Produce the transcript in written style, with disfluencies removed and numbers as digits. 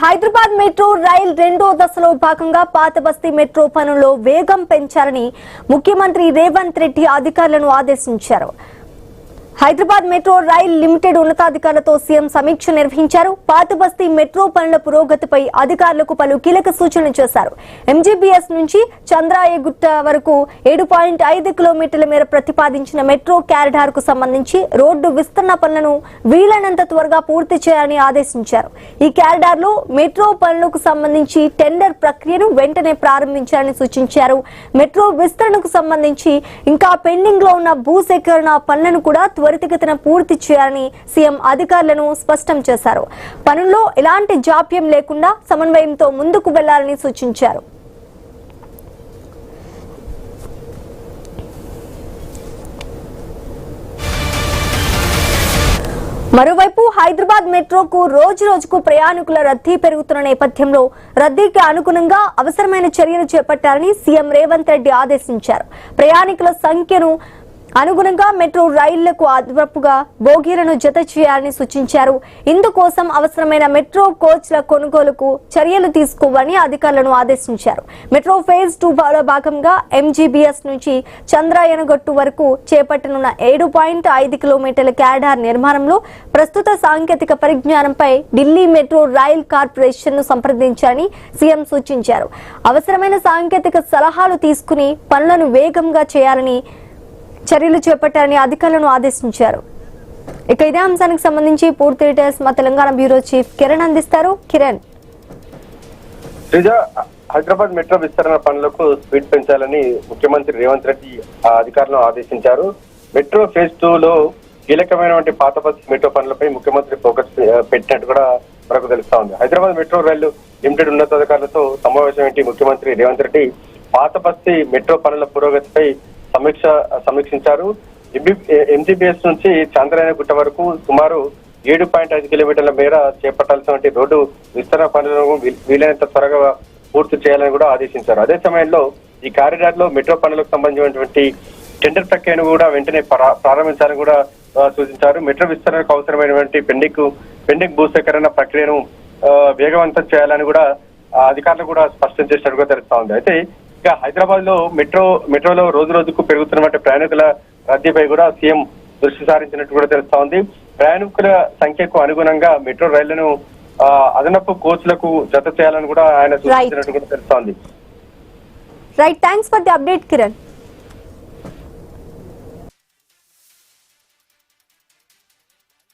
Hyderabad metro rail రెండో దశలో భాగంగా పాతబస్తీ మెట్రో పనుల్లో వేగం పెంచాలని ముఖ్యమంత్రి రేవంత్ రెడ్డి అధికారులను ఆదేశించారు. హైదరాబాద్ మెట్రో రైల్ లిమిటెడ్ ఉన్నతాధికారులతో సీఎం సమీక్ష నిర్వహించారు. పాతబస్తీ మెట్రో పనుల పురోగతిపై అధికారులకు పలు కీలక సూచనలు చేశారు. ఎంజీబీఎస్ నుంచి చంద్రాయగుట్ట వరకు 7.5 కిలోమీటర్ల మేర ప్రతిపాదించిన మెట్రో కారిడార్ కు సంబంధించి రోడ్డు విస్తరణ పనులను వీలైనంత త్వరగా పూర్తి చేయాలని ఆదేశించారు. ఈ కారిడార్ లో మెట్రో పనులకు సంబంధించి టెండర్ ప్రక్రియను వెంటనే ప్రారంభించాలని సూచించారు. మెట్రో విస్తరణకు సంబంధించి ఇంకా పెండింగ్ లో ఉన్న భూసేకరణ పనులను కూడా త్వరితగతిన పూర్తి చేయాలని సీఎం అధికారులను స్పష్టం చేశారు. పనుల్లో ఎలాంటి జాప్యం లేకుండా సమన్వయంతో ముందుకు వెళ్లాలని సూచించారు. మరోవైపు హైదరాబాద్ మెట్రోకు రోజు రోజుకు ప్రయాణికుల రద్దీ పెరుగుతున్న నేపథ్యంలో రద్దీకి అనుగుణంగా అవసరమైన చర్యలు చేపట్టాలని సీఎం రేవంత్ రెడ్డి ఆదేశించారు. ప్రయాణికుల సంఖ్యను అనుగుణంగా మెట్రో రైళ్లకు అదనపుగా బోగీలను జత చేయాలని సూచించారు. ఇందుకోసం అవసరమైన మెట్రో కోచ్ల కొనుగోలుకు చర్యలు తీసుకోవాలని అధికారులను ఆదేశించారు. మెట్రో ఫేజ్ 2 భాగంగా ఎంజీబీఎస్ నుంచి చంద్రాయనగట్టు వరకు చేపట్టనున్న 7.5 కిలోమీటర్ల కారిడార్ నిర్మాణంలో ప్రస్తుత సాంకేతిక పరిజ్ఞానంపై ఢిల్లీ మెట్రో రైల్ కార్పొరేషన్ ను సంప్రదించాలని సీఎం సూచించారు. అవసరమైన సాంకేతిక సలహాలు తీసుకుని పనులను వేగంగా చేయాలని చర్యలు చేపట్టాలని అధికారులను ఆదేశించారు. ఇక ఇదే అంశానికి సంబంధించి పూర్తి డీటెయిల్స్ మా తెలంగాణ బ్యూరో చీఫ్ కిరణ్ అందిస్తారు. కిరణ్, హైదరాబాద్ మెట్రో విస్తరణ పనులకు స్పీడ్ పెంచాలని ముఖ్యమంత్రి రేవంత్ రెడ్డి అధికారులను ఆదేశించారు. మెట్రో ఫేజ్ 2 లో కీలకమైనటువంటి పాతబస్తీ మెట్రో పనులపై ముఖ్యమంత్రి ఫోకస్ పెట్టినట్టు కూడా మనకు తెలుస్తా ఉంది. హైదరాబాద్ మెట్రో రైలు లిమిటెడ్ ఉన్నతాధికారులతో సమావేశం ఏంటి ముఖ్యమంత్రి రేవంత్ రెడ్డి పాతబస్తీ మెట్రో పనుల పురోగతిపై సమీక్షించారు. ఎంజీబీఎస్ నుంచి చంద్రాయనగుట్ట వరకు సుమారు 7.5 కిలోమీటర్ల మేర చేపట్టాల్సిన రోడ్డు విస్తరణ పనులను వీలైనంత త్వరగా పూర్తి చేయాలని కూడా ఆదేశించారు. అదే సమయంలో ఈ కారిడార్ లో మెట్రో పనులకు సంబంధించినటువంటి టెండర్ ప్రక్రియను కూడా వెంటనే ప్రారంభించాలని కూడా సూచించారు. మెట్రో విస్తరణకు అవసరమైనటువంటి పెండింగ్ భూసేకరణ ప్రక్రియను వేగవంతం చేయాలని కూడా అధికారులు కూడా స్పష్టం చేసినట్టుగా తెలుస్తా ఉంది. అయితే ఇక హైదరాబాద్ లో మెట్రోలో రోజు రోజుకు పెరుగుతున్నటువంటి ప్రయాణికుల రద్దీపై కూడా సీఎం దృష్టి సారించినట్టు కూడా తెలుస్తా ఉంది. ప్రయాణికుల సంఖ్యకు అనుగుణంగా మెట్రో రైళ్లను అదనపు కోచ్లకు జత చేయాలని కూడా ఆయన సూచించినట్టు కూడా తెలుస్తా ఉంది. Right, thanks for the update Kiran.